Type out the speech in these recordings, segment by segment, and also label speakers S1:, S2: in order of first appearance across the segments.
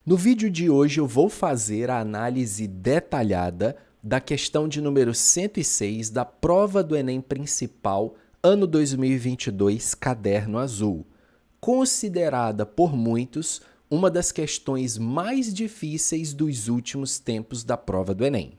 S1: No vídeo de hoje eu vou fazer a análise detalhada da questão de número 106 da prova do Enem Principal, ano 2022, Caderno Azul, considerada por muitos uma das questões mais difíceis dos últimos tempos da prova do Enem.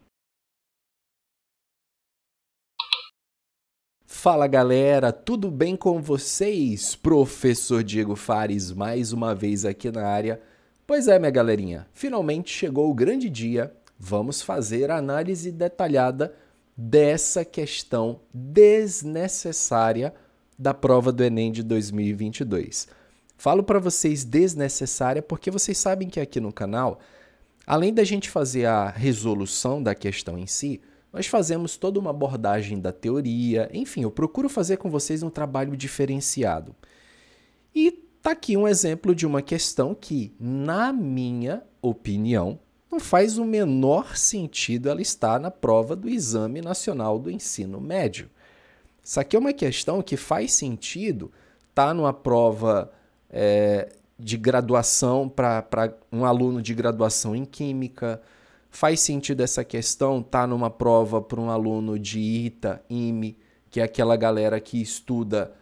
S1: Fala galera, tudo bem com vocês? Professor Diego Fares mais uma vez aqui na área. Pois é, minha galerinha, finalmente chegou o grande dia. Vamos fazer a análise detalhada dessa questão desnecessária da prova do Enem de 2022. Falo para vocês desnecessária porque vocês sabem que aqui no canal, além da gente fazer a resolução da questão em si, nós fazemos toda uma abordagem da teoria, enfim, eu procuro fazer com vocês um trabalho diferenciado. E tá aqui um exemplo de uma questão que, na minha opinião, não faz o menor sentido ela estar na prova do Exame Nacional do Ensino Médio. Isso aqui é uma questão que faz sentido estar numa prova de graduação para um aluno de graduação em Química. Faz sentido essa questão estar numa prova para um aluno de ITA, IME, que é aquela galera que estuda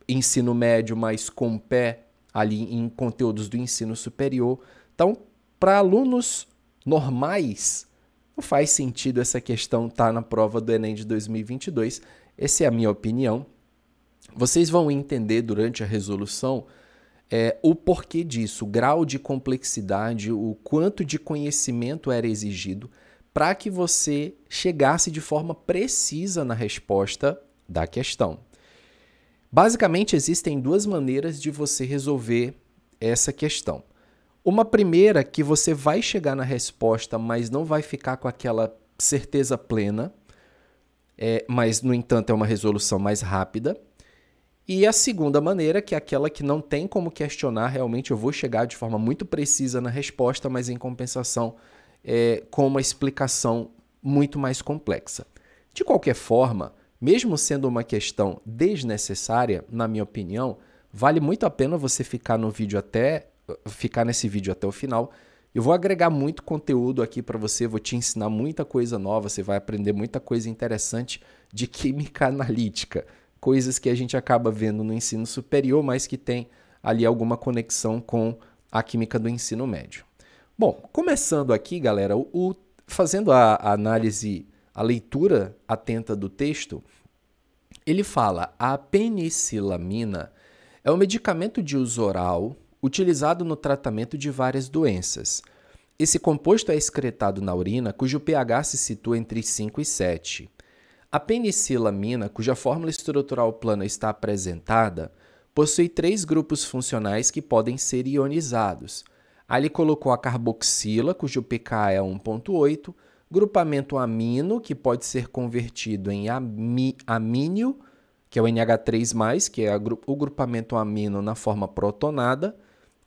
S1: ensino médio, mas com pé ali em conteúdos do ensino superior. Então, para alunos normais, não faz sentido essa questão estar na prova do Enem de 2022. Essa é a minha opinião. Vocês vão entender durante a resolução o porquê disso, o grau de complexidade, o quanto de conhecimento era exigido para que você chegasse de forma precisa na resposta da questão. Basicamente, existem duas maneiras de você resolver essa questão. Uma primeira que você vai chegar na resposta, mas não vai ficar com aquela certeza plena, mas, no entanto, é uma resolução mais rápida. E a segunda maneira, que é aquela que não tem como questionar, realmente eu vou chegar de forma muito precisa na resposta, mas em compensação com uma explicação muito mais complexa. De qualquer forma, mesmo sendo uma questão desnecessária, na minha opinião, vale muito a pena você ficar nesse vídeo até o final. Eu vou agregar muito conteúdo aqui para você, vou te ensinar muita coisa nova, você vai aprender muita coisa interessante de química analítica, coisas que a gente acaba vendo no ensino superior, mas que tem ali alguma conexão com a química do ensino médio. Bom, começando aqui, galera, fazendo a análise, a leitura atenta do texto, ele fala: a penicilamina é um medicamento de uso oral utilizado no tratamento de várias doenças. Esse composto é excretado na urina, cujo pH se situa entre 5 e 7. A penicilamina, cuja fórmula estrutural plana está apresentada, possui 3 grupos funcionais que podem ser ionizados. Ali colocou a carboxila, cujo pKa é 1,8, grupamento amino, que pode ser convertido em amínio, que é o NH3+, que é o grupamento amino na forma protonada,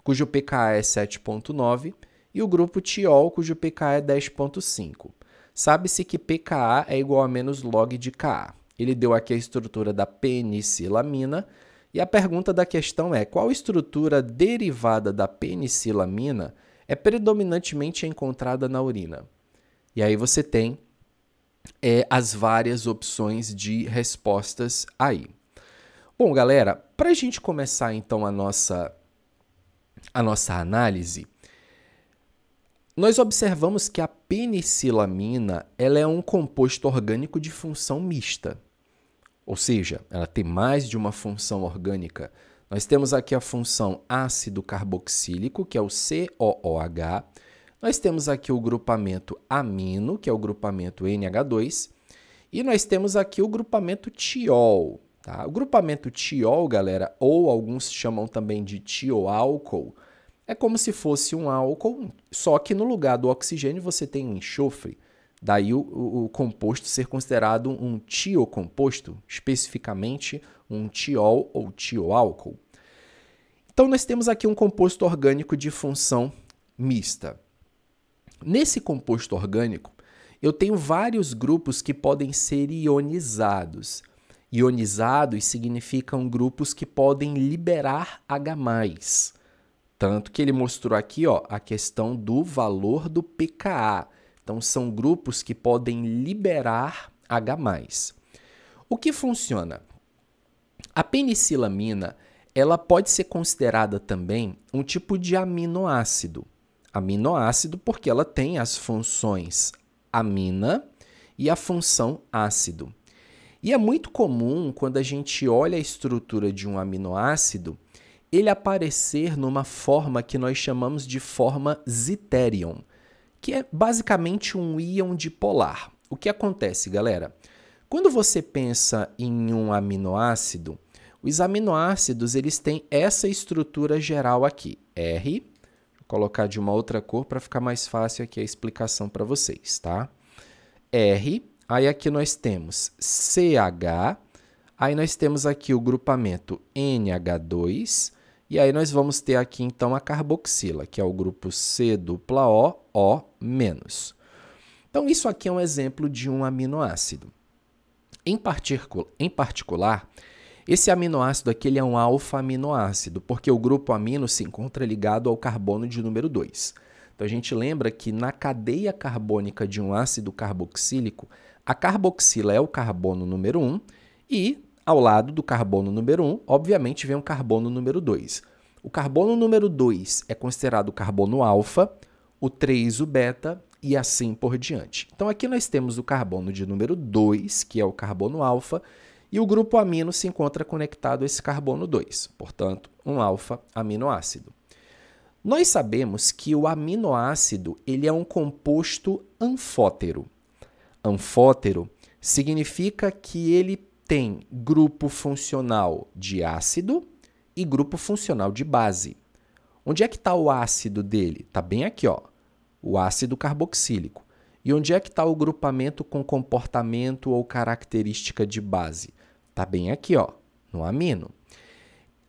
S1: cujo pKa é 7,9, e o grupo tiol, cujo pKa é 10,5. Sabe-se que pKa é igual a menos log de Ka. Ele deu aqui a estrutura da penicilamina, e a pergunta da questão é: qual estrutura derivada da penicilamina é predominantemente encontrada na urina? E aí você tem as várias opções de respostas aí. Bom, galera, para a gente começar então a nossa análise, nós observamos que a penicilamina ela é um composto orgânico de função mista, ou seja, ela tem mais de uma função orgânica. Nós temos aqui a função ácido carboxílico, que é o COOH, nós temos aqui o grupamento amino, que é o grupamento NH2, e nós temos aqui o grupamento tiol. Tá? O grupamento tiol, galera, ou alguns chamam também de tioálcool, é como se fosse um álcool, só que no lugar do oxigênio você tem um enxofre. Daí o composto ser considerado um tiocomposto, especificamente um tiol ou tioálcool. Então nós temos aqui um composto orgânico de função mista. Nesse composto orgânico, eu tenho vários grupos que podem ser ionizados. Ionizados significam grupos que podem liberar H+. Tanto que ele mostrou aqui, ó, a questão do valor do pKa. Então, são grupos que podem liberar H+. O que funciona? A penicilamina, ela pode ser considerada também um tipo de aminoácido. Aminoácido porque ela tem as funções amina e a função ácido. E é muito comum, quando a gente olha a estrutura de um aminoácido, ele aparecer numa forma que nós chamamos de forma Zwitterion, que é basicamente um íon dipolar. O que acontece, galera? Quando você pensa em um aminoácido, os aminoácidos eles têm essa estrutura geral aqui, R. Vou colocar de uma outra cor para ficar mais fácil aqui a explicação para vocês, tá? R, aí aqui nós temos CH, aí nós temos aqui o grupamento NH2, e aí nós vamos ter aqui então a carboxila, que é o grupo C-O, O-. Então isso aqui é um exemplo de um aminoácido. Em particular, esse aminoácido aqui ele é um alfa-aminoácido, porque o grupo amino se encontra ligado ao carbono de número 2. Então, a gente lembra que na cadeia carbônica de um ácido carboxílico, a carboxila é o carbono número 1 e, ao lado do carbono número 1, obviamente, vem o carbono número 2. O carbono número 2 é considerado o carbono alfa, o 3 o beta e assim por diante. Então, aqui nós temos o carbono de número 2, que é o carbono alfa, e o grupo amino se encontra conectado a esse carbono 2, portanto, um alfa-aminoácido. Nós sabemos que o aminoácido ele é um composto anfótero. Anfótero significa que ele tem grupo funcional de ácido e grupo funcional de base. Onde é que está o ácido dele? Está bem aqui, ó, o ácido carboxílico. E onde é que está o grupamento com comportamento ou característica de base? Está bem aqui, ó, no amino.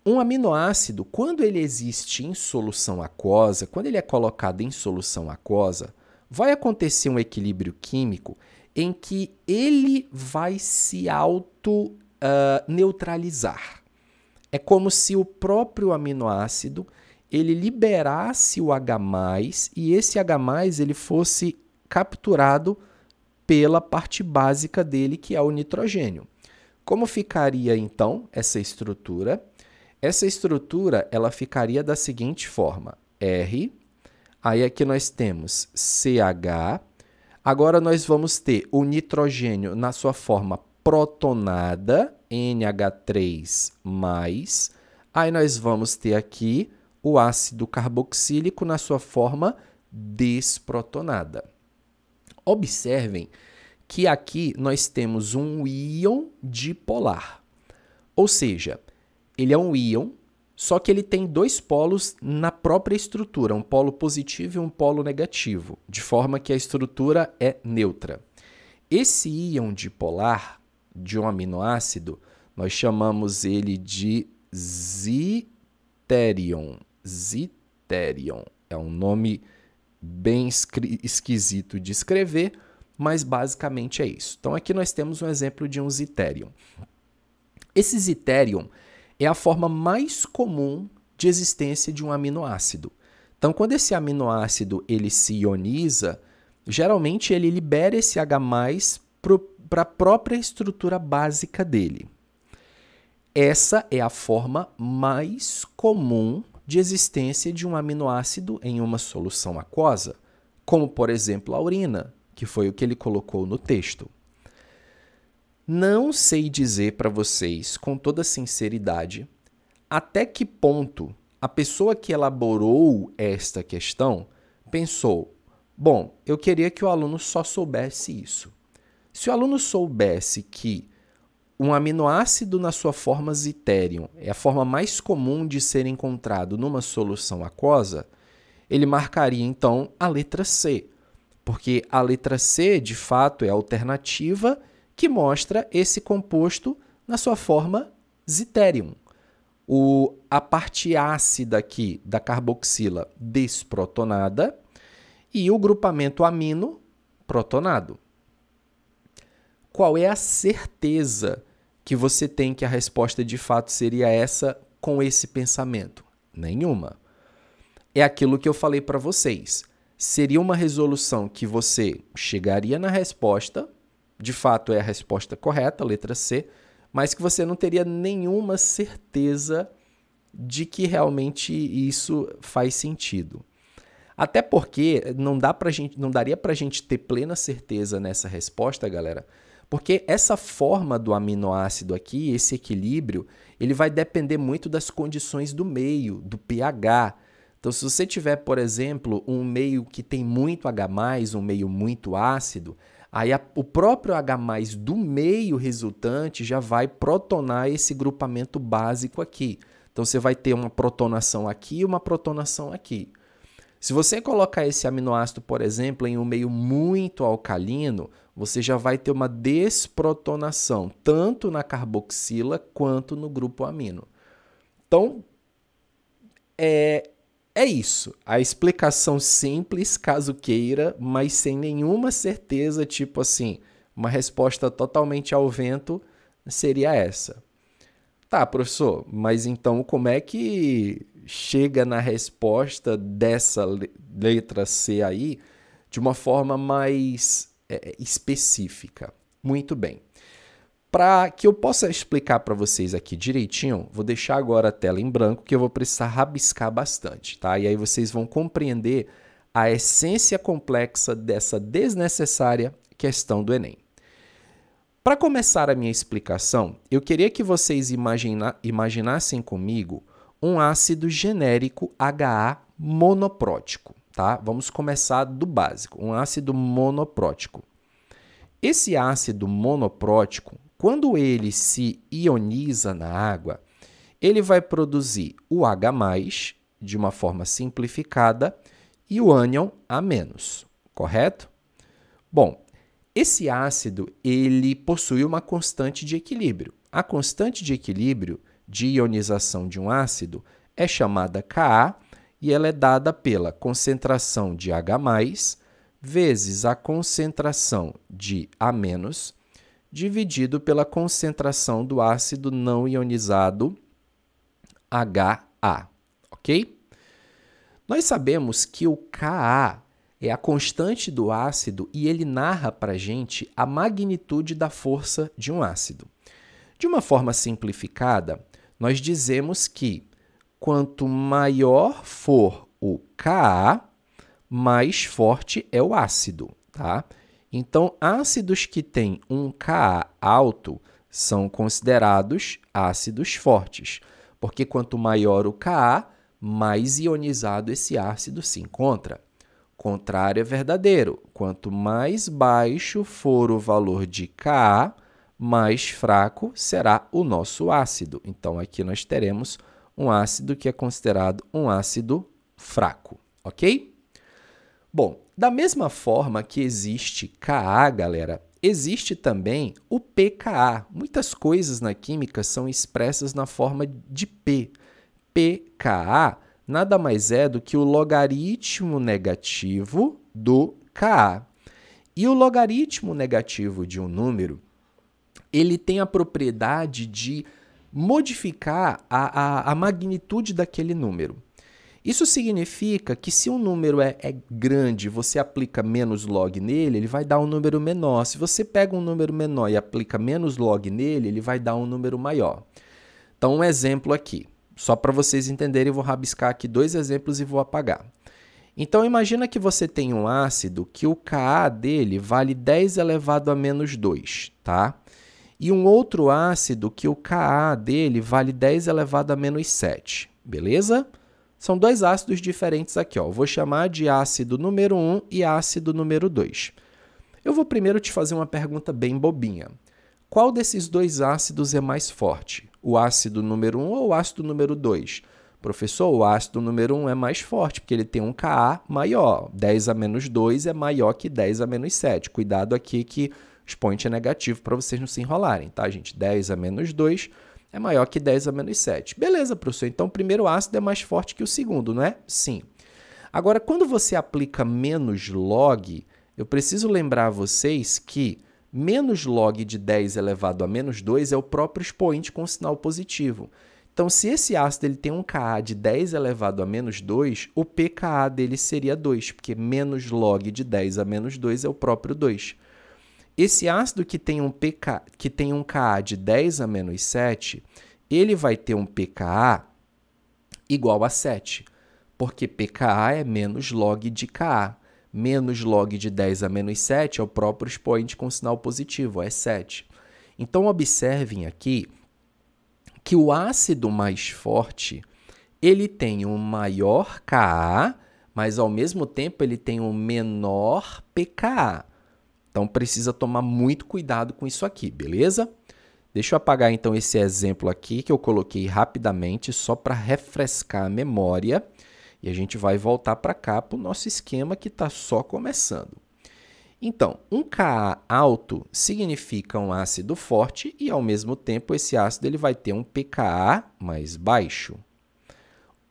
S1: Um aminoácido, quando ele existe em solução aquosa, quando ele é colocado em solução aquosa, vai acontecer um equilíbrio químico em que ele vai se auto-neutralizar. É como se o próprio aminoácido ele liberasse o H+, e esse H+, ele fosse capturado pela parte básica dele, que é o nitrogênio. Como ficaria, então, essa estrutura? Essa estrutura ela ficaria da seguinte forma, R, aí aqui nós temos CH, agora nós vamos ter o nitrogênio na sua forma protonada, NH3+, aí nós vamos ter aqui o ácido carboxílico na sua forma desprotonada. Observem que aqui nós temos um íon dipolar, ou seja, ele é um íon, só que ele tem dois polos na própria estrutura, um polo positivo e um polo negativo, de forma que a estrutura é neutra. Esse íon dipolar de um aminoácido, nós chamamos ele de Zwitterion. Zwitterion é um nome bem esquisito de escrever, mas basicamente é isso. Então aqui nós temos um exemplo de um Zwitterion. Esse Zwitterion é a forma mais comum de existência de um aminoácido. Então, quando esse aminoácido ele se ioniza, geralmente ele libera esse H+ para a própria estrutura básica dele. Essa é a forma mais comum de existência de um aminoácido em uma solução aquosa, como, por exemplo, a urina, que foi o que ele colocou no texto. Não sei dizer para vocês, com toda sinceridade, até que ponto a pessoa que elaborou esta questão pensou, bom, eu queria que o aluno só soubesse isso. Se o aluno soubesse que um aminoácido na sua forma Zwitterion é a forma mais comum de ser encontrado numa solução aquosa, ele marcaria então a letra C, porque a letra C, de fato, é a alternativa que mostra esse composto na sua forma Zwitterion. A parte ácida aqui da carboxila desprotonada e o grupamento amino protonado. Qual é a certeza que você tem que a resposta de fato seria essa com esse pensamento? Nenhuma. é aquilo que eu falei para vocês. Seria uma resolução que você chegaria na resposta, de fato é a resposta correta, a letra C, mas que você não teria nenhuma certeza de que realmente isso faz sentido. Até porque não daria para a gente ter plena certeza nessa resposta, galera, porque essa forma do aminoácido aqui, esse equilíbrio, ele vai depender muito das condições do meio, do pH. Então, se você tiver, por exemplo, um meio que tem muito H+, um meio muito ácido, aí o próprio H+ do meio resultante já vai protonar esse grupamento básico aqui. Então, você vai ter uma protonação aqui e uma protonação aqui. Se você colocar esse aminoácido, por exemplo, em um meio muito alcalino, você já vai ter uma desprotonação, tanto na carboxila quanto no grupo amino. Então, é isso. A explicação simples, caso queira, mas sem nenhuma certeza, tipo assim, uma resposta totalmente ao vento seria essa. Tá, professor, mas então como é que chega na resposta dessa letra C aí de uma forma mais específica? Muito bem. Para que eu possa explicar para vocês aqui direitinho, vou deixar agora a tela em branco que eu vou precisar rabiscar bastante, tá? E aí vocês vão compreender a essência complexa dessa desnecessária questão do Enem. Para começar a minha explicação, eu queria que vocês imaginassem comigo um ácido genérico HA monoprótico, tá? Vamos começar do básico, um ácido monoprótico. Esse ácido monoprótico, quando ele se ioniza na água, ele vai produzir o H+, de uma forma simplificada, e o ânion A-, correto? Bom, esse ácido ele possui uma constante de equilíbrio. A constante de equilíbrio de ionização de um ácido é chamada Ka e ela é dada pela concentração de H+, vezes a concentração de A-, dividido pela concentração do ácido não ionizado HA, ok? Nós sabemos que o Ka é a constante do ácido e ele narra para a gente a magnitude da força de um ácido. De uma forma simplificada, nós dizemos que quanto maior for o Ka, mais forte é o ácido, tá? Então, ácidos que têm um Ka alto são considerados ácidos fortes, porque quanto maior o Ka, mais ionizado esse ácido se encontra. Contrário é verdadeiro. Quanto mais baixo for o valor de Ka, mais fraco será o nosso ácido. Então, aqui nós teremos um ácido que é considerado um ácido fraco, ok? Bom, da mesma forma que existe Ka, galera, existe também o pKa. Muitas coisas na química são expressas na forma de P. pKa nada mais é do que o logaritmo negativo do Ka. E o logaritmo negativo de um número, ele tem a propriedade de modificar a magnitude daquele número. Isso significa que se um número é grande, você aplica menos log nele, ele vai dar um número menor. Se você pega um número menor e aplica menos log nele, ele vai dar um número maior. Então, um exemplo aqui. Só para vocês entenderem, eu vou rabiscar aqui 2 exemplos e vou apagar. Então, imagina que você tem um ácido que o Ka dele vale 10 elevado a menos 2, tá? E um outro ácido que o Ka dele vale 10 elevado a menos 7, beleza? São 2 ácidos diferentes aqui, ó. Eu vou chamar de ácido número 1 e ácido número 2. Eu vou primeiro te fazer uma pergunta bem bobinha. Qual desses 2 ácidos é mais forte? O ácido número 1 ou o ácido número 2? Professor, o ácido número 1 é mais forte, porque ele tem um Ka maior. 10 a menos 2 é maior que 10 a menos 7. Cuidado aqui que o expoente é negativo para vocês não se enrolarem, tá, gente? 10 a menos 2 é maior que 10 a menos 7. Beleza, professor. Então, o primeiro ácido é mais forte que o segundo, não é? Sim. Agora, quando você aplica menos log, eu preciso lembrar a vocês que menos log de 10 elevado a menos 2 é o próprio expoente com sinal positivo. Então, se esse ácido ele tem um Ka de 10 elevado a menos 2, o pKa dele seria 2, porque menos log de 10 a menos 2 é o próprio 2. Esse ácido que tem um Ka de 10 a menos 7, ele vai ter um pKa igual a 7, porque pKa é menos log de Ka. Menos log de 10 a menos 7 é o próprio expoente com sinal positivo, é 7. Então, observem aqui que o ácido mais forte, ele tem um maior Ka, mas ao mesmo tempo ele tem um menor pKa. Então, precisa tomar muito cuidado com isso aqui, beleza? Deixa eu apagar, então, esse exemplo aqui que eu coloquei rapidamente, só para refrescar a memória. E a gente vai voltar para cá para o nosso esquema que está só começando. Então, um Ka alto significa um ácido forte e, ao mesmo tempo, esse ácido ele vai ter um pKa mais baixo.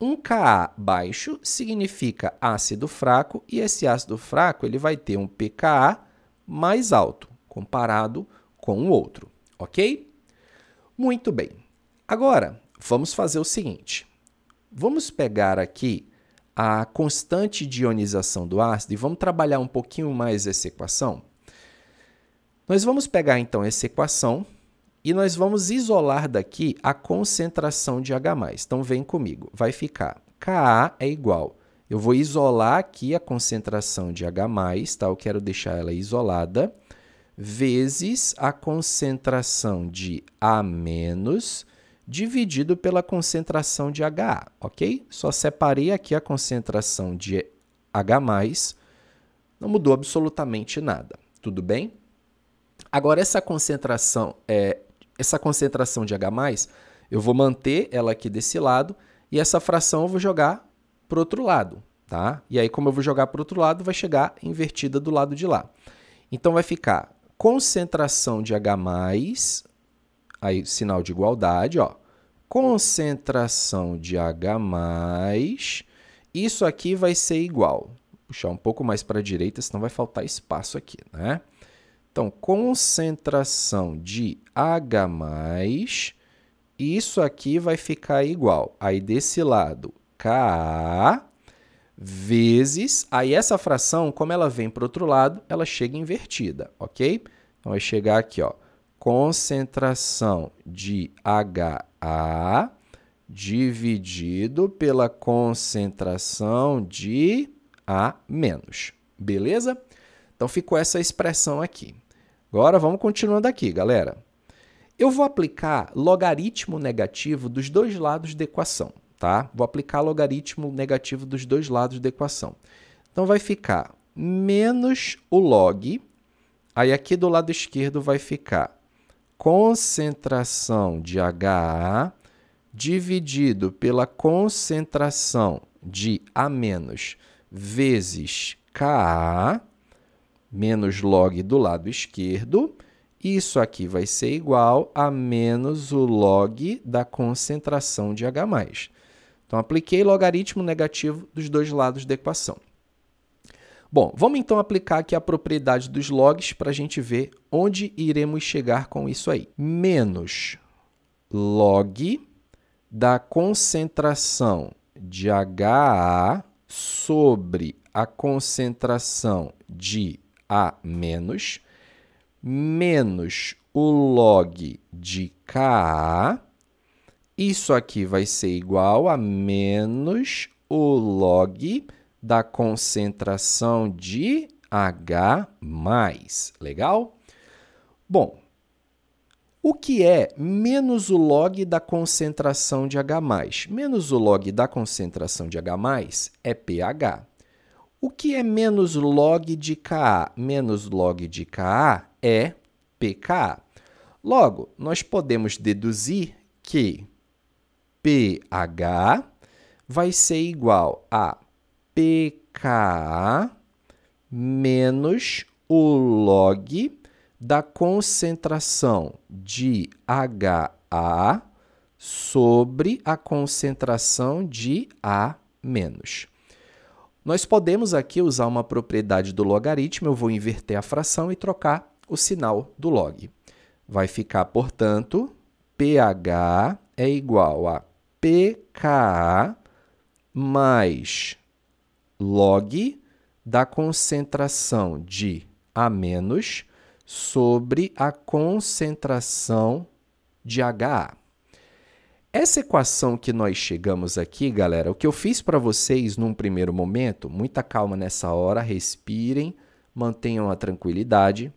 S1: Um Ka baixo significa ácido fraco e esse ácido fraco ele vai ter um pKa mais alto, comparado com o outro, ok? Muito bem. Agora, vamos fazer o seguinte. Vamos pegar aqui a constante de ionização do ácido e vamos trabalhar um pouquinho mais essa equação. Nós vamos pegar, então, essa equação e nós vamos isolar daqui a concentração de H+. Então, vem comigo. Vai ficar Ka é igual. Eu vou isolar aqui a concentração de H+, tá? Eu quero deixar ela isolada, vezes a concentração de A- dividido pela concentração de HA, ok? Só separei aqui a concentração de H+, não mudou absolutamente nada, tudo bem? Agora, essa concentração de H+, eu vou manter ela aqui desse lado e essa fração eu vou jogar para o outro lado, tá? E aí, como eu vou jogar para o outro lado, vai chegar invertida do lado de lá. Então, vai ficar concentração de H+, aí sinal de igualdade, ó. Concentração de H+, isso aqui vai ser igual. Vou puxar um pouco mais para a direita, senão vai faltar espaço aqui, né? Então, concentração de H+, isso aqui vai ficar igual. Aí, desse lado, Ka vezes... Aí, essa fração, como ela vem para o outro lado, ela chega invertida, ok? Então, vai chegar aqui, ó. Concentração de HA dividido pela concentração de A-. Beleza? Então, ficou essa expressão aqui. Agora, vamos continuando aqui, galera. Eu vou aplicar logaritmo negativo dos dois lados da equação, tá? Vou aplicar logaritmo negativo dos dois lados da equação. Então, vai ficar menos o log. Aí, aqui do lado esquerdo vai ficar concentração de HA dividido pela concentração de A- vezes Ka, menos log do lado esquerdo. Isso aqui vai ser igual a menos o log da concentração de H+. Então, apliquei logaritmo negativo dos dois lados da equação. Bom, vamos então aplicar aqui a propriedade dos logs para a gente ver onde iremos chegar com isso aí. Menos log da concentração de HA sobre a concentração de A-, menos o log de Ka. Isso aqui vai ser igual a menos o log da concentração de H+. Legal? Bom, o que é menos o log da concentração de H+? Menos o log da concentração de H+ é pH. O que é menos log de Ka? Menos log de Ka é pKa. Logo, nós podemos deduzir que pH vai ser igual a pKa menos o log da concentração de HA sobre a concentração de A-. Nós podemos aqui usar uma propriedade do logaritmo, eu vou inverter a fração e trocar o sinal do log. Vai ficar, portanto, pH é igual a pKa mais log da concentração de A- sobre a concentração de HA. Essa equação que nós chegamos aqui, galera, o que eu fiz para vocês num primeiro momento, muita calma nessa hora, respirem, mantenham a tranquilidade,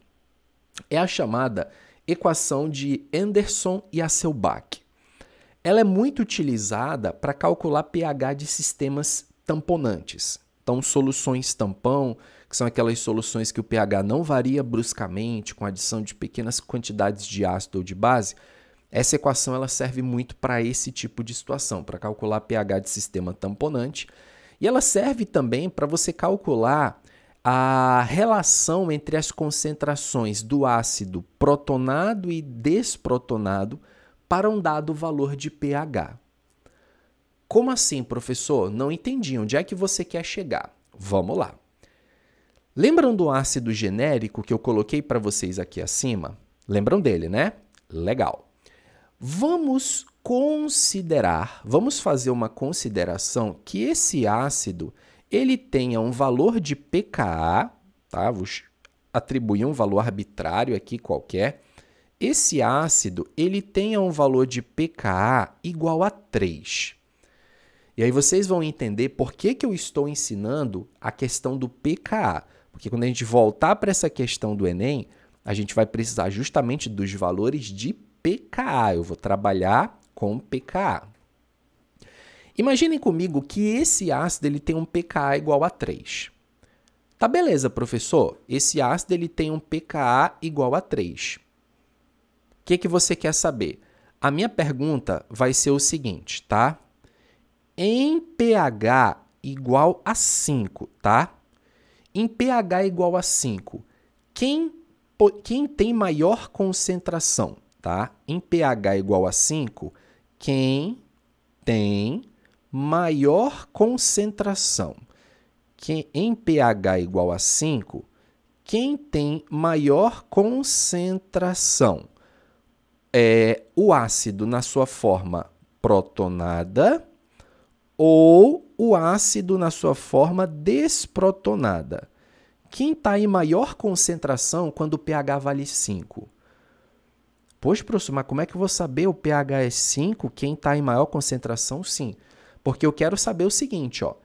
S1: é a chamada equação de Anderson e Hasselbalch. Ela é muito utilizada para calcular pH de sistemas tamponantes. Então, soluções tampão, que são aquelas soluções que o pH não varia bruscamente com a adição de pequenas quantidades de ácido ou de base, essa equação ela serve muito para esse tipo de situação, para calcular pH de sistema tamponante. E ela serve também para você calcular a relação entre as concentrações do ácido protonado e desprotonado para um dado valor de pH. Como assim, professor? Não entendi. Onde é que você quer chegar? Vamos lá. Lembram do ácido genérico que eu coloquei para vocês aqui acima? Lembram dele, né? Legal. Vamos fazer uma consideração que esse ácido ele tenha um valor de pKa, tá? Vou atribuir um valor arbitrário aqui qualquer. Esse ácido ele tenha um valor de pKa igual a 3. E aí vocês vão entender por que eu estou ensinando a questão do pKa. Porque quando a gente voltar para essa questão do Enem, a gente vai precisar justamente dos valores de pKa. Eu vou trabalhar com pKa. Imaginem comigo que esse ácido ele tem um pKa igual a 3. Tá beleza, professor? Esse ácido ele tem um pKa igual a 3. O que você quer saber? A minha pergunta vai ser o seguinte, tá? Em pH igual a 5, tá? Em pH igual a 5, quem tem maior concentração, tá? Em pH igual a 5, quem tem maior concentração? Em pH igual a 5, quem tem maior concentração? É o ácido na sua forma protonada ou o ácido na sua forma desprotonada? Quem está em maior concentração quando o pH vale 5? Poxa, professor, mas como é que eu vou saber o pH é 5? Quem está em maior concentração, sim. Porque eu quero saber o seguinte, ó.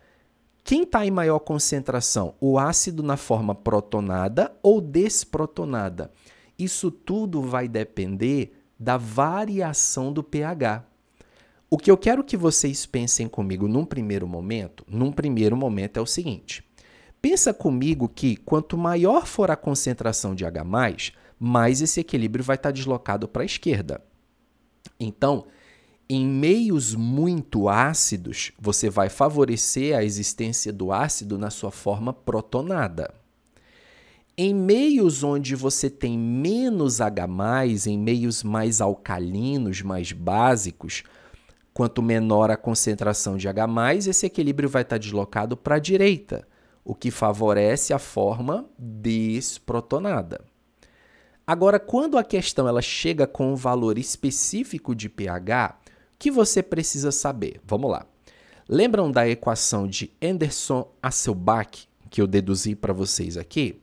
S1: Quem está em maior concentração? O ácido na forma protonada ou desprotonada? Isso tudo vai depender da variação do pH. O que eu quero que vocês pensem comigo num primeiro momento é o seguinte. Pensa comigo que quanto maior for a concentração de H+, mais esse equilíbrio vai estar deslocado para a esquerda. Então, em meios muito ácidos, você vai favorecer a existência do ácido na sua forma protonada. Em meios onde você tem menos H+, em meios mais alcalinos, mais básicos, quanto menor a concentração de H+, esse equilíbrio vai estar deslocado para a direita, o que favorece a forma desprotonada. Agora, quando a questão ela chega com um valor específico de pH, o que você precisa saber? Vamos lá. Lembram da equação de Anderson-Hasselbalch que eu deduzi para vocês aqui?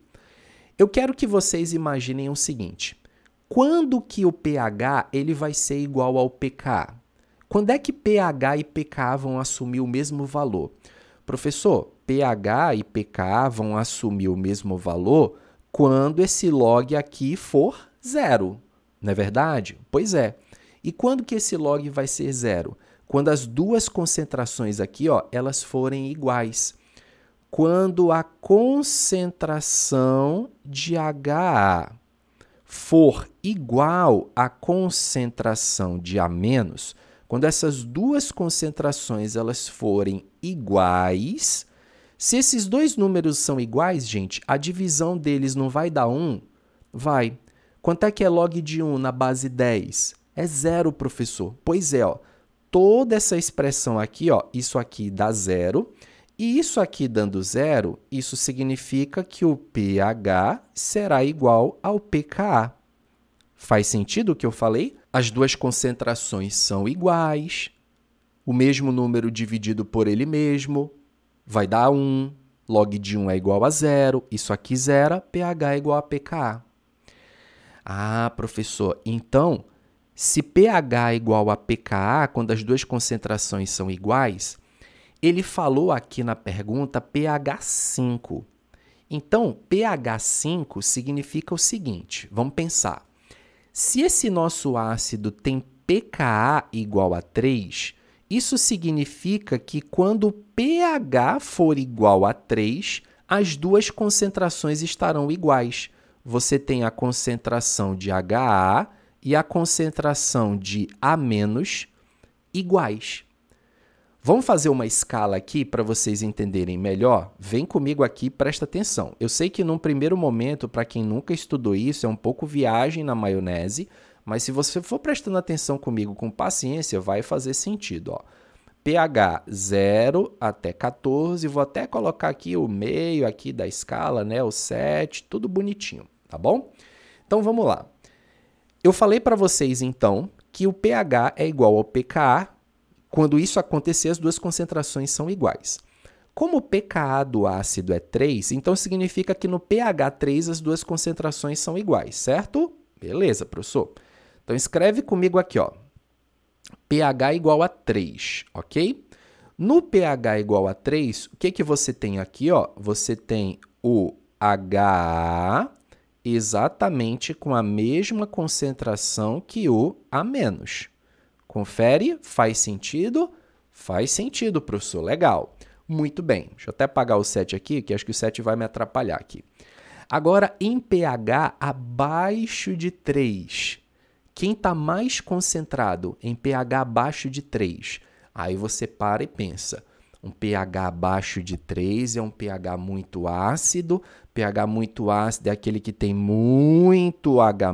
S1: Eu quero que vocês imaginem o seguinte. Quando que o pH ele vai ser igual ao pKa? Quando é que pH e pKa vão assumir o mesmo valor? Professor, pH e pKa vão assumir o mesmo valor quando esse log aqui for zero, não é verdade? Pois é. E quando que esse log vai ser zero? Quando as duas concentrações aqui, ó, elas forem iguais. Quando a concentração de HA for igual à concentração de A-, quando essas duas concentrações elas forem iguais, se esses dois números são iguais, gente, a divisão deles não vai dar 1? Vai. Quanto é que é log de 1 na base 10? É 0, professor. Pois é, ó, toda essa expressão aqui, ó, isso aqui dá 0, e isso aqui dando 0, isso significa que o pH será igual ao pKa. Faz sentido o que eu falei? As duas concentrações são iguais. o mesmo número dividido por ele mesmo vai dar 1. Log de 1 é igual a 0. Isso aqui zera, pH é igual a pKa. Ah, professor, então, se pH é igual a pKa, quando as duas concentrações são iguais, ele falou aqui na pergunta pH 5. Então, pH 5 significa o seguinte, vamos pensar. Se esse nosso ácido tem pKa igual a 3, isso significa que quando pH for igual a 3, as duas concentrações estarão iguais. Você tem a concentração de HA e a concentração de A- iguais. Vamos fazer uma escala aqui para vocês entenderem melhor? Vem comigo aqui, presta atenção. Eu sei que num primeiro momento, para quem nunca estudou isso, é um pouco viagem na maionese, mas se você for prestando atenção comigo com paciência, vai fazer sentido. Ó. pH 0 até 14, vou até colocar aqui o meio aqui da escala, né? O 7, tudo bonitinho, tá bom? Então vamos lá. Eu falei para vocês então que o pH é igual ao pKa. Quando isso acontecer, as duas concentrações são iguais. Como o pKa do ácido é 3, então significa que no pH 3 as duas concentrações são iguais, certo? Beleza, professor. Então escreve comigo aqui, ó. pH igual a 3, ok? No pH igual a 3, o que você tem aqui? Ó? Você tem o HA exatamente com a mesma concentração que o A-. Confere? Faz sentido? Faz sentido, professor. Legal. Muito bem. Deixa eu até apagar o 7 aqui, que acho que o 7 vai me atrapalhar aqui. Agora, em pH abaixo de 3, quem está mais concentrado em pH abaixo de 3? Aí você para e pensa. Um pH abaixo de 3 é um pH muito ácido. pH muito ácido é aquele que tem muito H+.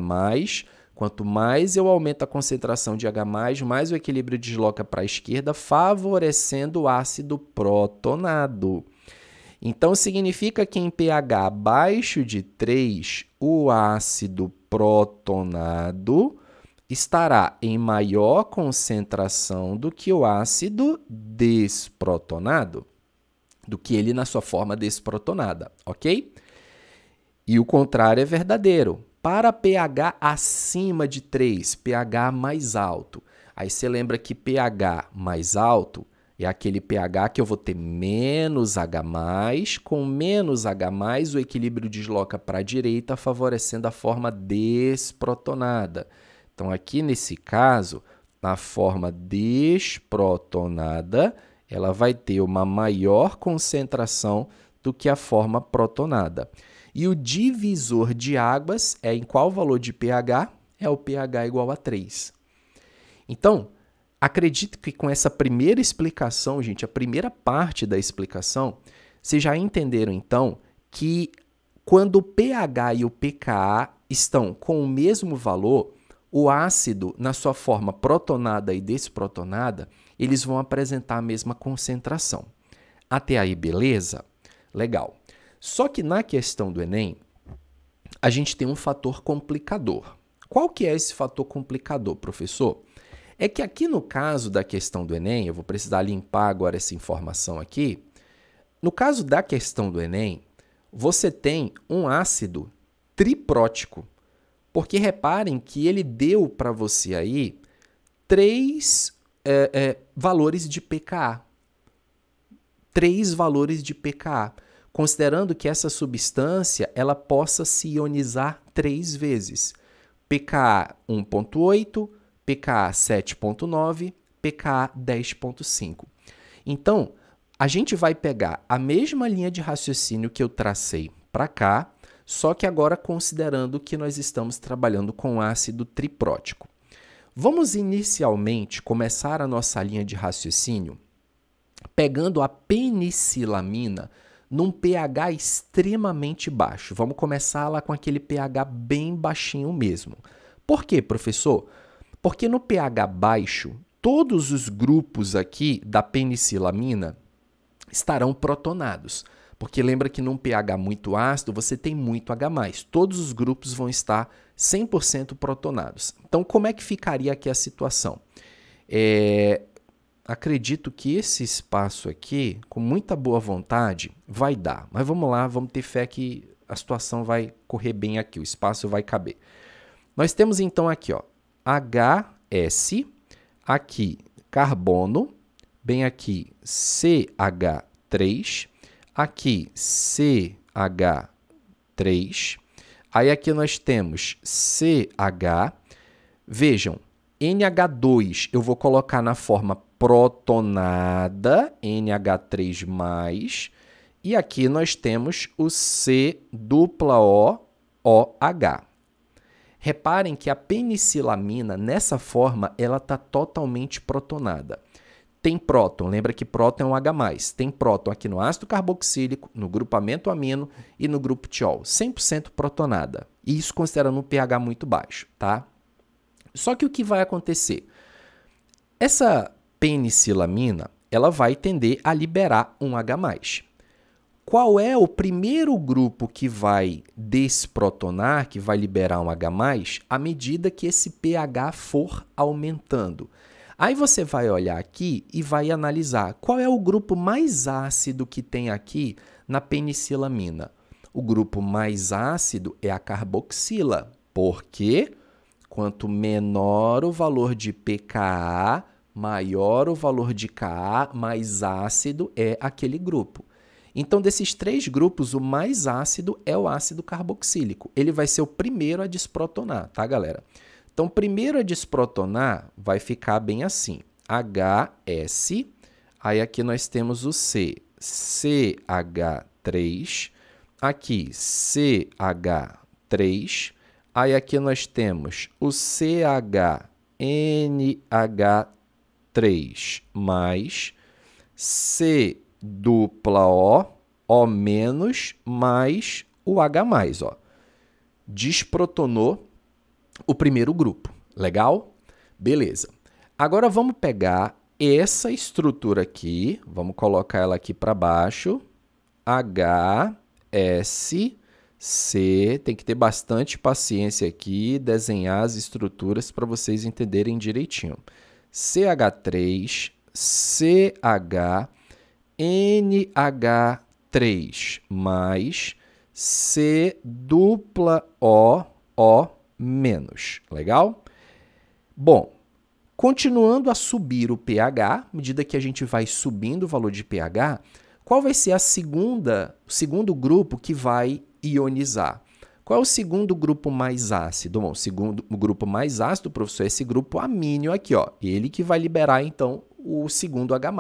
S1: Quanto mais eu aumento a concentração de H+, mais o equilíbrio desloca para a esquerda, favorecendo o ácido protonado. Então, significa que em pH abaixo de 3, o ácido protonado estará em maior concentração do que o ácido desprotonado, do que ele na sua forma desprotonada, ok? E o contrário é verdadeiro. Para pH acima de 3, pH mais alto, aí você lembra que pH mais alto é aquele pH que eu vou ter menos H+, com menos H+, o equilíbrio desloca para a direita, favorecendo a forma desprotonada. Então, aqui nesse caso, na forma desprotonada, ela vai ter uma maior concentração do que a forma protonada. E o divisor de águas é em qual valor de pH? É o pH igual a 3. Então, acredito que com essa primeira explicação, gente, a primeira parte da explicação, vocês já entenderam, então, que quando o pH e o pKa estão com o mesmo valor, o ácido, na sua forma protonada e desprotonada, eles vão apresentar a mesma concentração. Até aí, beleza? Legal. Só que na questão do Enem, a gente tem um fator complicador. Qual que é esse fator complicador, professor? É que aqui no caso da questão do Enem, eu vou precisar limpar agora essa informação aqui. No caso da questão do Enem, você tem um ácido triprótico. Porque reparem que ele deu para você aí 3 valores de pKa. 3 valores de pKa. Considerando que essa substância ela possa se ionizar 3 vezes. pKa 1.8, pKa 7.9, pKa 10.5. Então, a gente vai pegar a mesma linha de raciocínio que eu tracei para cá, só que agora considerando que nós estamos trabalhando com ácido triprótico. Vamos inicialmente começar a nossa linha de raciocínio pegando a penicilamina num pH extremamente baixo. Vamos começar lá com aquele pH bem baixinho mesmo. Por quê, professor? Porque no pH baixo, todos os grupos aqui da penicilamina estarão protonados. Porque lembra que num pH muito ácido, você tem muito H+. Todos os grupos vão estar 100% protonados. Então, como é que ficaria aqui a situação? acredito que esse espaço aqui, com muita boa vontade, vai dar. Mas vamos lá, vamos ter fé que a situação vai correr bem aqui, o espaço vai caber. Nós temos então aqui, ó, HS, aqui carbono, bem aqui CH3, aqui CH3, aí aqui nós temos CH, vejam, NH2 eu vou colocar na forma protonada, NH3+, e aqui nós temos o C-OH. Reparem que a penicilamina, nessa forma, ela está totalmente protonada. Tem próton, lembra que próton é um H+. Tem próton aqui no ácido carboxílico, no grupamento amino e no grupo tiol. 100% protonada. E isso considerando um pH muito baixo, tá? Só que o que vai acontecer? Essa penicilamina, ela vai tender a liberar um H+. Qual é o primeiro grupo que vai desprotonar, que vai liberar um H+, à medida que esse pH for aumentando? Aí você vai olhar aqui e vai analisar qual é o grupo mais ácido que tem aqui na penicilamina. O grupo mais ácido é a carboxila. Por quê? Quanto menor o valor de pKa, maior o valor de Ka, mais ácido é aquele grupo. Então, desses três grupos, o mais ácido é o ácido carboxílico. Ele vai ser o primeiro a desprotonar, tá, galera? Então, o primeiro a desprotonar vai ficar bem assim. HS, aí aqui nós temos o C, CH3, aqui CH3, aí aqui nós temos o CHNH3 mais C-O, O menos, mais o H+, ó. Desprotonou o primeiro grupo. Legal? Beleza. Agora vamos pegar essa estrutura aqui, vamos colocar ela aqui para baixo, HSC, tem que ter bastante paciência aqui, desenhar as estruturas para vocês entenderem direitinho. CH3, CH, NH3 mais C-O menos. Legal? Bom, continuando a subir o pH, à medida que a gente vai subindo o valor de pH, qual vai ser o segundo grupo que vai ionizar? Qual é o segundo grupo mais ácido? Bom, o grupo mais ácido, professor, é esse grupo amínio aqui, ó. Ele que vai liberar, então, o segundo H+.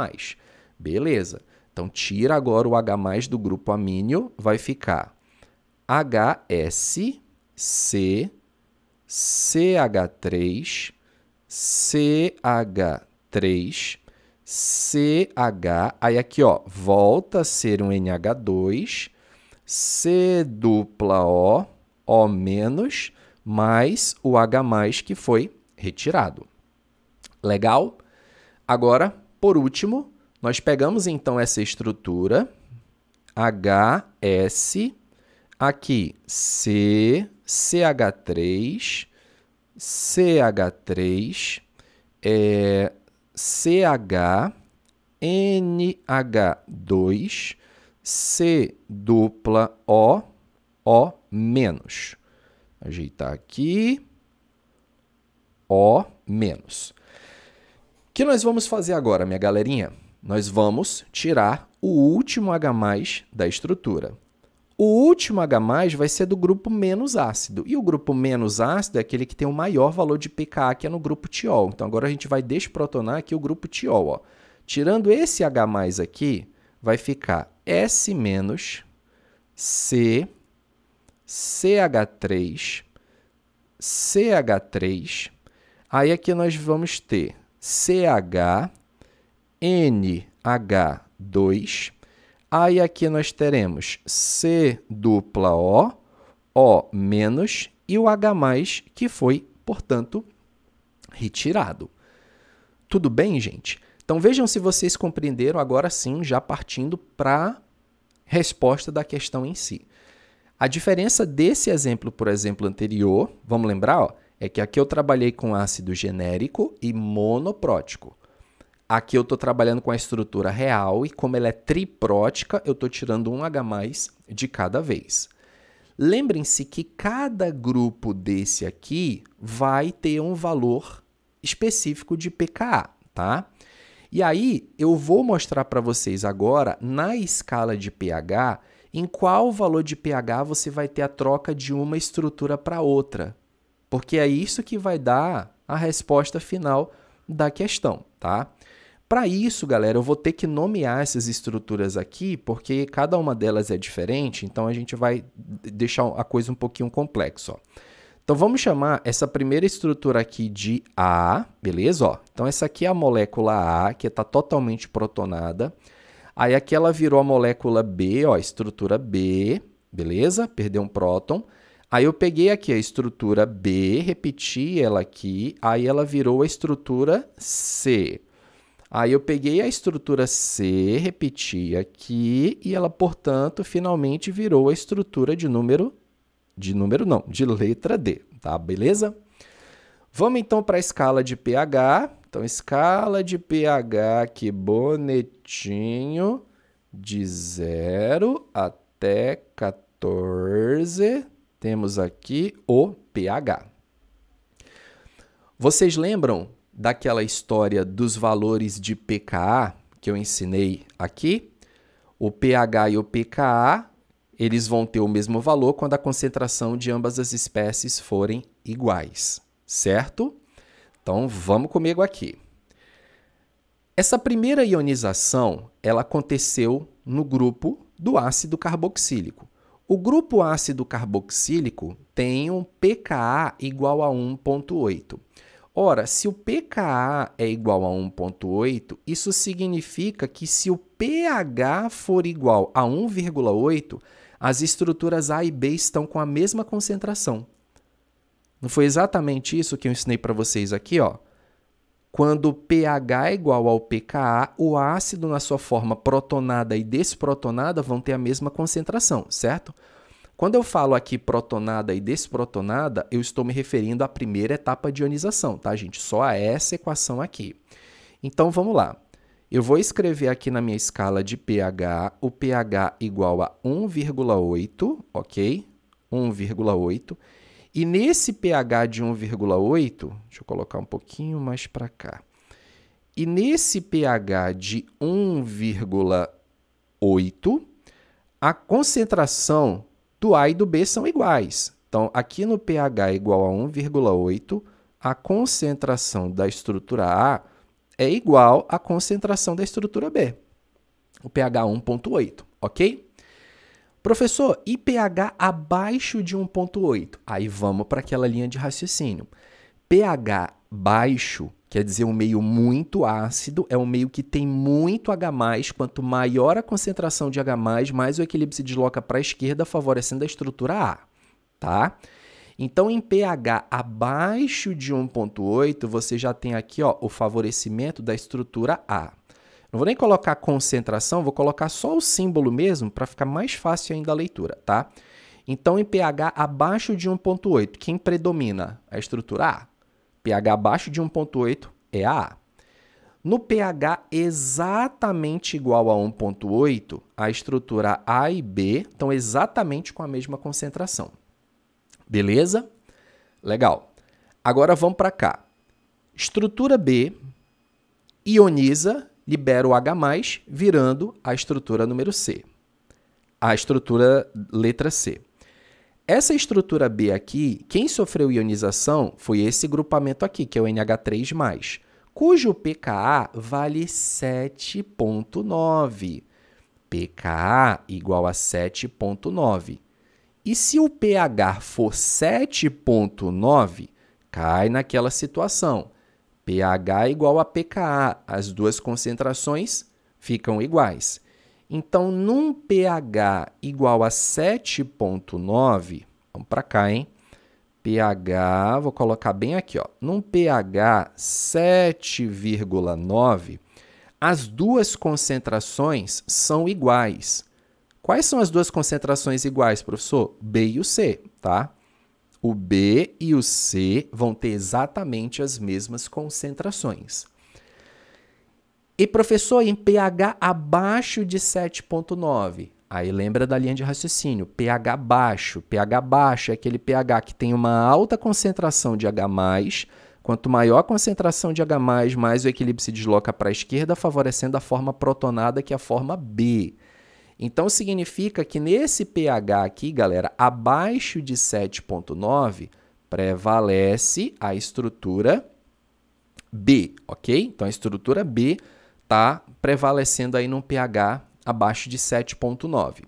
S1: Beleza. Então, tira agora o H+ do grupo amínio, vai ficar HS, C, CH3, CH3, CH, aí aqui, ó, volta a ser um NH2, C-O, O menos, mais o H+ que foi retirado. Legal? Agora, por último, nós pegamos então essa estrutura, HS, aqui C, CH3, CH3, CH, NH2, C-O, O menos. Ajeitar aqui, O menos. O que nós vamos fazer agora, minha galerinha? Nós vamos tirar o último H+ da estrutura. O último H+ vai ser do grupo menos ácido. E o grupo menos ácido é aquele que tem o maior valor de pKa, que é no grupo tiol. Então, agora a gente vai desprotonar aqui o grupo tiol. Ó. Tirando esse H+ aqui, vai ficar S menos, C, CH3, CH3. Aí aqui nós vamos ter CH, NH2. Aí aqui nós teremos C-O, O menos e o H+, que foi, portanto, retirado. Tudo bem, gente? Então vejam se vocês compreenderam agora sim, já partindo para a resposta da questão em si. A diferença desse exemplo, por exemplo, anterior, vamos lembrar, ó, é que aqui eu trabalhei com ácido genérico e monoprótico. aqui eu estou trabalhando com a estrutura real e como ela é triprótica, eu estou tirando um H+ de cada vez. Lembrem-se que cada grupo desse aqui vai ter um valor específico de pKa, tá? E aí, eu vou mostrar para vocês agora, na escala de pH, em qual valor de pH você vai ter a troca de uma estrutura para outra. Porque é isso que vai dar a resposta final da questão, tá? Para isso, galera, eu vou ter que nomear essas estruturas aqui, porque cada uma delas é diferente, então a gente vai deixar a coisa um pouquinho complexa, ó. Então, vamos chamar essa primeira estrutura aqui de A, beleza? Ó, então, essa aqui é a molécula A, que está totalmente protonada. Aí, aqui ela virou a molécula B, ó, estrutura B, beleza? Perdeu um próton. Aí, eu peguei aqui a estrutura B, repeti ela aqui, aí ela virou a estrutura C. Aí, eu peguei a estrutura C, repeti aqui, e ela, portanto, finalmente virou a estrutura de letra D, tá? Beleza? Vamos então para a escala de pH. Então, escala de pH aqui, bonitinho, de 0 até 14. Temos aqui o pH. Vocês lembram daquela história dos valores de pKa que eu ensinei aqui? O pH e o pKa, eles vão ter o mesmo valor quando a concentração de ambas as espécies forem iguais, certo? Então, vamos comigo aqui. Essa primeira ionização, ela aconteceu no grupo do ácido carboxílico. O grupo ácido carboxílico tem um pKa igual a 1,8. Ora, se o pKa é igual a 1,8, isso significa que se o pH for igual a 1,8, as estruturas A e B estão com a mesma concentração. Não foi exatamente isso que eu ensinei para vocês aqui, ó? Quando o pH é igual ao pKa, o ácido na sua forma protonada e desprotonada vão ter a mesma concentração, certo? Quando eu falo aqui protonada e desprotonada, eu estou me referindo à primeira etapa de ionização, tá, gente? Só a essa equação aqui. Então, vamos lá. Eu vou escrever aqui na minha escala de pH, o pH igual a 1,8, ok? 1,8. E nesse pH de 1,8, deixa eu colocar um pouquinho mais para cá. E nesse pH de 1,8, a concentração do A e do B são iguais. Então, aqui no pH igual a 1,8, a concentração da estrutura A é igual à concentração da estrutura B, o pH 1,8, ok? Professor, e pH abaixo de 1,8? Aí vamos para aquela linha de raciocínio. pH baixo quer dizer um meio muito ácido, é um meio que tem muito H+, quanto maior a concentração de H+, mais o equilíbrio se desloca para a esquerda, favorecendo a estrutura A, tá? Então, em pH abaixo de 1,8, você já tem aqui, ó, o favorecimento da estrutura A. Não vou nem colocar concentração, vou colocar só o símbolo mesmo para ficar mais fácil ainda a leitura, tá? Então, em pH abaixo de 1,8, quem predomina? A estrutura A. pH abaixo de 1,8 é a A. No pH exatamente igual a 1,8, a estrutura A e B estão exatamente com a mesma concentração. Beleza? Legal. Agora vamos para cá. Estrutura B ioniza, libera o H+, virando a estrutura número C. A estrutura letra C. Essa estrutura B aqui, quem sofreu ionização foi esse grupamento aqui, que é o NH3+, cujo pKa vale 7,9. pKa igual a 7,9. E se o pH for 7,9, cai naquela situação. pH igual a pKa, as duas concentrações ficam iguais. Então, num pH igual a 7,9, vamos para cá, hein? pH, vou colocar bem aqui, ó. Num pH 7,9, as duas concentrações são iguais. Quais são as duas concentrações iguais, professor? B e o C, tá? O B e o C vão ter exatamente as mesmas concentrações. E professor, em pH abaixo de 7,9. Aí lembra da linha de raciocínio, pH baixo. pH baixo é aquele pH que tem uma alta concentração de H+. Quanto maior a concentração de H+, mais o equilíbrio se desloca para a esquerda, favorecendo a forma protonada, que é a forma B. Então, significa que nesse pH aqui, galera, abaixo de 7,9, prevalece a estrutura B, ok? Então, a estrutura B está prevalecendo aí num pH abaixo de 7,9.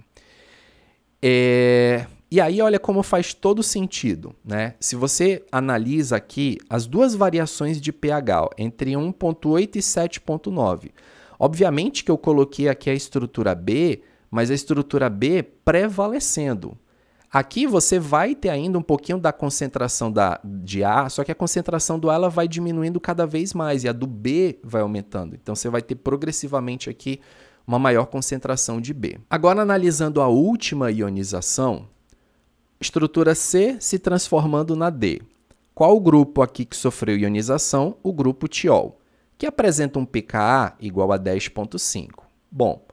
S1: E aí, olha como faz todo sentido, né? Se você analisa aqui as duas variações de pH, ó, entre 1,8 e 7,9. Obviamente que eu coloquei aqui a estrutura B, mas a estrutura B prevalecendo. Aqui você vai ter ainda um pouquinho da concentração de A, só que a concentração do A ela vai diminuindo cada vez mais e a do B vai aumentando. Então, você vai ter progressivamente aqui uma maior concentração de B. Agora, analisando a última ionização, estrutura C se transformando na D. Qual o grupo aqui que sofreu ionização? O grupo tiol, que apresenta um pKa igual a 10,5. Bom,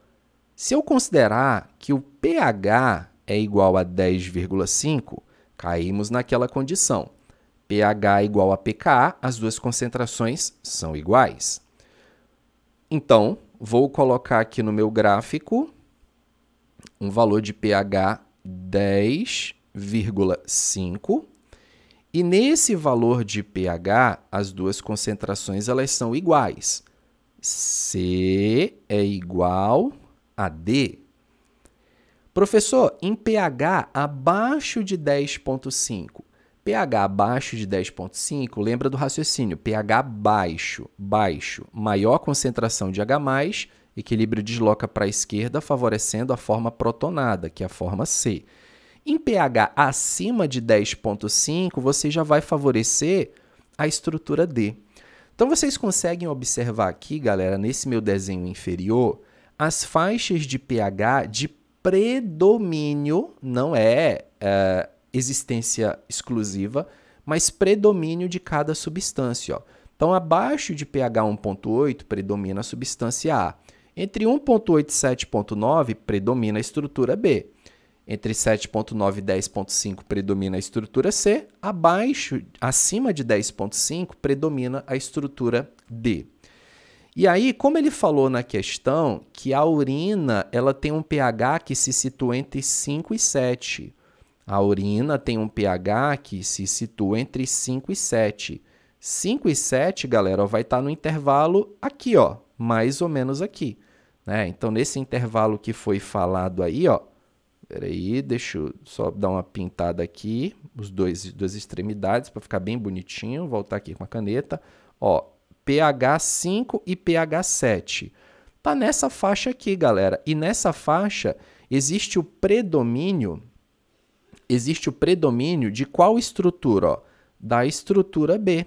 S1: se eu considerar que o pH é igual a 10,5, caímos naquela condição. pH igual a pKa, as duas concentrações são iguais. Então, vou colocar aqui no meu gráfico um valor de pH 10,5. E nesse valor de pH, as duas concentrações elas são iguais. C é igual a D. Professor, em pH abaixo de 10,5. pH abaixo de 10,5, lembra do raciocínio. pH baixo, maior concentração de H+, equilíbrio desloca para a esquerda, favorecendo a forma protonada, que é a forma C. Em pH acima de 10,5, você já vai favorecer a estrutura D. Então, vocês conseguem observar aqui, galera, nesse meu desenho inferior, as faixas de pH de predomínio, não é existência exclusiva, mas predomínio de cada substância. Ó. Então, abaixo de pH 1,8, predomina a substância A. Entre 1,8 e 7,9, predomina a estrutura B. Entre 7,9 e 10,5, predomina a estrutura C. Acima de 10,5, predomina a estrutura D. E aí, como ele falou na questão que a urina ela tem um pH que se situa entre 5 e 7. A urina tem um pH que se situa entre 5 e 7. 5 e 7, galera, vai estar no intervalo aqui, ó, mais ou menos aqui. Né? Então, nesse intervalo que foi falado aí, ó, peraí, deixa eu só dar uma pintada aqui, duas extremidades, para ficar bem bonitinho. Voltar aqui com a caneta. Ó, pH 5 e pH 7. Tá nessa faixa aqui, galera. E nessa faixa existe o predomínio de qual estrutura? Ó? Da estrutura B.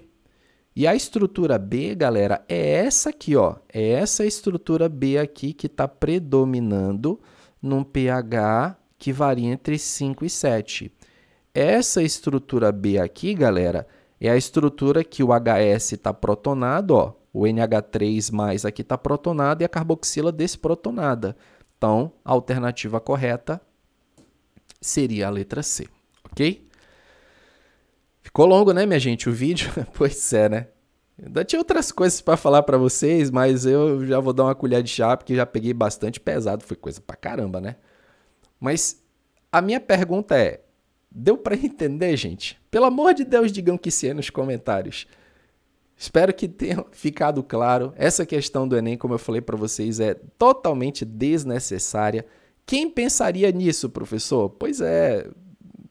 S1: E a estrutura B, galera, é essa aqui, ó. É essa estrutura B aqui que está predominando num pH que varia entre 5 e 7. Essa estrutura B aqui, galera, é a estrutura que o HS está protonado, ó. O NH3+ aqui está protonado e a carboxila desprotonada. Então, a alternativa correta seria a letra C, ok? Ficou longo, né, minha gente, o vídeo? Pois é, né? Ainda tinha outras coisas para falar para vocês, mas eu já vou dar uma colher de chá, porque já peguei bastante pesado. Foi coisa pra caramba, né? Mas a minha pergunta é, deu para entender, gente? Pelo amor de Deus, digam que sim nos comentários. Espero que tenha ficado claro. Essa questão do Enem, como eu falei para vocês, é totalmente desnecessária. Quem pensaria nisso, professor? Pois é,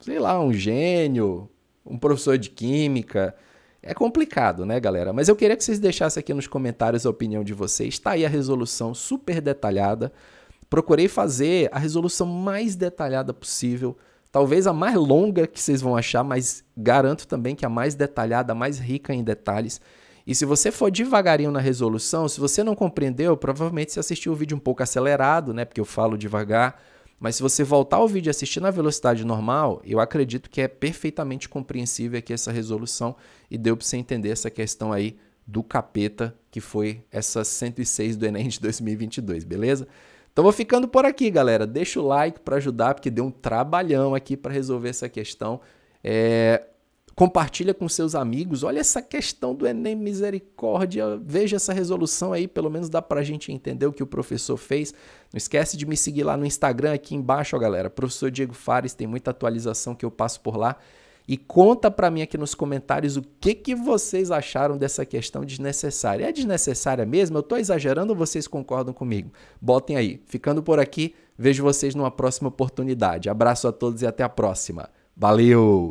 S1: sei lá, um gênio, um professor de química. É complicado, né, galera? Mas eu queria que vocês deixassem aqui nos comentários a opinião de vocês. Está aí a resolução super detalhada. Procurei fazer a resolução mais detalhada possível. Talvez a mais longa que vocês vão achar, mas garanto também que a mais detalhada, a mais rica em detalhes. E se você for devagarinho na resolução, se você não compreendeu, provavelmente você assistiu o vídeo um pouco acelerado, né? Porque eu falo devagar. Mas se você voltar ao vídeo e assistir na velocidade normal, eu acredito que é perfeitamente compreensível aqui essa resolução e deu para você entender essa questão aí do capeta que foi essa 106 do Enem de 2022, beleza? Então vou ficando por aqui, galera. Deixa o like para ajudar, porque deu um trabalhão aqui para resolver essa questão. Compartilha com seus amigos. Olha essa questão do Enem, misericórdia. Veja essa resolução aí, pelo menos dá pra gente entender o que o professor fez. Não esquece de me seguir lá no Instagram, aqui embaixo, ó, galera. Professor Diego Fares, tem muita atualização que eu passo por lá. E conta pra mim aqui nos comentários o que vocês acharam dessa questão desnecessária. É desnecessária mesmo? Eu tô exagerando ou vocês concordam comigo? Botem aí. Ficando por aqui, vejo vocês numa próxima oportunidade. Abraço a todos e até a próxima. Valeu!